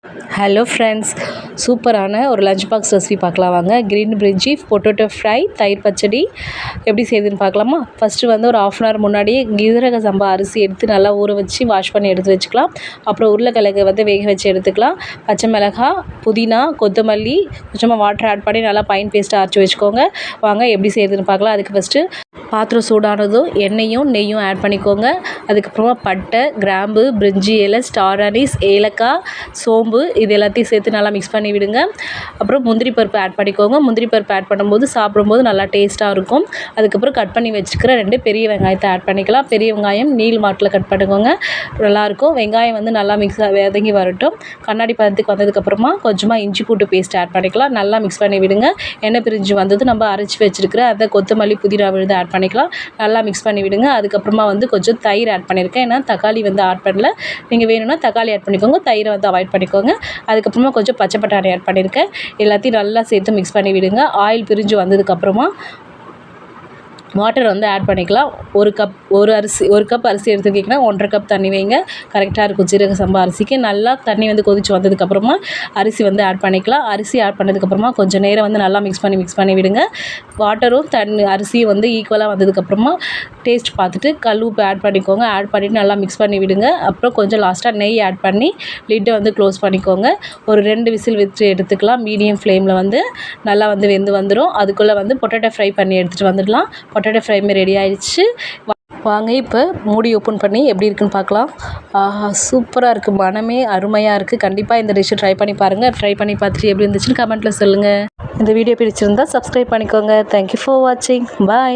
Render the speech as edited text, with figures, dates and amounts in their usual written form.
Hello friends, சூப்பரான ஒரு lunch box recipe பார்க்கலாம் வாங்க. க்ரீன் பிரிஞ்சி, பொட்டேட்டோ ஃப்ரை, தயிர் பச்சடி எப்படி செய்யுதுன்னு பார்க்கலாமா? ஃபஸ்ட்டு வந்து ஒரு 1/2 அன் ஹவர் முன்னாடியே சீரக சம்பா அரிசி எடுத்து நல்லா ஊற வச்சு வாஷ் பண்ணி எடுத்து வச்சுக்கலாம். அப்புறம் உருளைக்கிழங்கு வந்து வேக வச்சு எடுத்துக்கலாம். பச்சை மிளகாய், புதினா, கொத்தமல்லி, கொஞ்சமாக வாட்டர் ஆட் பண்ணி நல்லா பைன் பேஸ்ட்டாக அரைச்சி வச்சுக்கோங்க. வாங்க எப்படி செய்யுதுன்னு பார்க்கலாம். அதுக்கு ஃபஸ்ட்டு பாத்திரம் சூடானதும் எண்ணெயும் நெய்யும் ஆட் பண்ணிக்கோங்க. அதுக்கப்புறமா பட்டை, கிராம்பு, பிரிஞ்சி இலை, ஸ்டார் அனீஸ், ஏலக்காய், சோம்பு இது எல்லாத்தையும் சேர்த்து நல்லா மிக்ஸ் பண்ணி விடுங்க. அப்புறம் முந்திரி பருப்பு ஆட் பண்ணிக்கோங்க. முந்திரி பருப்பு ஆட் பண்ணும்போது சாப்பிடும்போது நல்லா டேஸ்ட்டாக இருக்கும். அதுக்கப்புறம் கட் பண்ணி வச்சுக்கிற 2 பெரிய வெங்காயத்தை ஆட் பண்ணிக்கலாம். பெரிய வெங்காயம் நீள் வாட்டில் கட் பண்ணிக்கோங்க, நல்லாயிருக்கும். வெங்காயம் வந்து நல்லா வதங்கி வரட்டும். கண்ணாடி பதத்துக்கு வந்ததுக்கப்புறமா கொஞ்சமாக இஞ்சி பூண்டு பேஸ்ட் ஆட் பண்ணிக்கலாம். நல்லா மிக்ஸ் பண்ணி விடுங்க. எண்ணெய் பிரிஞ்சு வந்தது நம்ம அரைச்சி வச்சுருக்கிற அந்த கொத்தமல்லி, புதினா விழுது ஆட் பண்ணிக்கலாம். நல்லா மிக்ஸ் பண்ணி விடுங்க. அதுக்கப்புறமா வந்து கொஞ்சம் தயிர் ஆட் பண்ணியிருக்கேன். ஏன்னா தக்காளி வந்து ஆட் பண்ணல. நீங்கள் வேணும்னா தக்காளி ஆட் பண்ணிக்கோங்க, தயிரை வந்து அவாய்ட் பண்ணிக்கோங்க. அதுக்கப்புறமா கொஞ்சம் பச்சை பட்டாணி ஆட் பண்ணியிருக்கேன். எல்லாத்தையும் நல்லா சேர்த்து மிக்ஸ் பண்ணி விடுங்க. ஆயில் பிரிஞ்சு வந்ததுக்கப்புறமா வாட்டர் வந்து ஆட் பண்ணிக்கலாம். ஒரு கப் அரிசி எடுத்துக்கிட்டிங்கன்னா 1.5 கப் தண்ணி வைங்க, கரெக்டாக இருக்கும். சீரக சம்பா அரிசிக்கு நல்லா தண்ணி வந்து கொதிச்சு வந்ததுக்கப்புறமா அரிசி வந்து ஆட் பண்ணிக்கலாம். அரிசி ஆட் பண்ணதுக்கப்புறமா கொஞ்சம் நேரம் வந்து நல்லா மிக்ஸ் பண்ணி விடுங்க. வாட்டரும் அரிசியும் வந்து ஈக்குவலாக வந்ததுக்கப்புறமா டேஸ்ட் பார்த்துட்டு கல் உப்பு ஆட் பண்ணிக்கோங்க. ஆட் பண்ணிவிட்டு நல்லா மிக்ஸ் பண்ணி விடுங்க. அப்புறம் கொஞ்சம் லாஸ்ட்டாக நெய் ஆட் பண்ணி லிட்டை வந்து க்ளோஸ் பண்ணிக்கோங்க. ஒரு 2 விசில் வச்சு எடுத்துக்கலாம். மீடியம் ஃப்ளேமில் வந்து நல்லா வந்து வெந்து வந்துடும். அதுக்குள்ளே வந்து பொட்டேட்டோ ஃப்ரை பண்ணி எடுத்துகிட்டு வந்துடலாம். பொட்டேட்டோ ஃப்ரைமே ரெடி ஆகிடுச்சு. வாங்க இப்போ மூடி ஓப்பன் பண்ணி எப்படி இருக்குன்னு பார்க்கலாம். ஆஹா, சூப்பராக இருக்குது. மனமே அருமையாக இருக்குது. கண்டிப்பாக இந்த டிஷ்ஷை ட்ரை பண்ணி பாருங்கள். ட்ரை பண்ணி பார்த்துட்டு எப்படி இருந்துச்சுன்னு கமெண்ட்டில் சொல்லுங்கள். இந்த வீடியோ பிடிச்சிருந்தா சப்ஸ்கிரைப் பண்ணிக்கோங்க. தேங்க்யூ ஃபார் வாட்சிங். பாய்.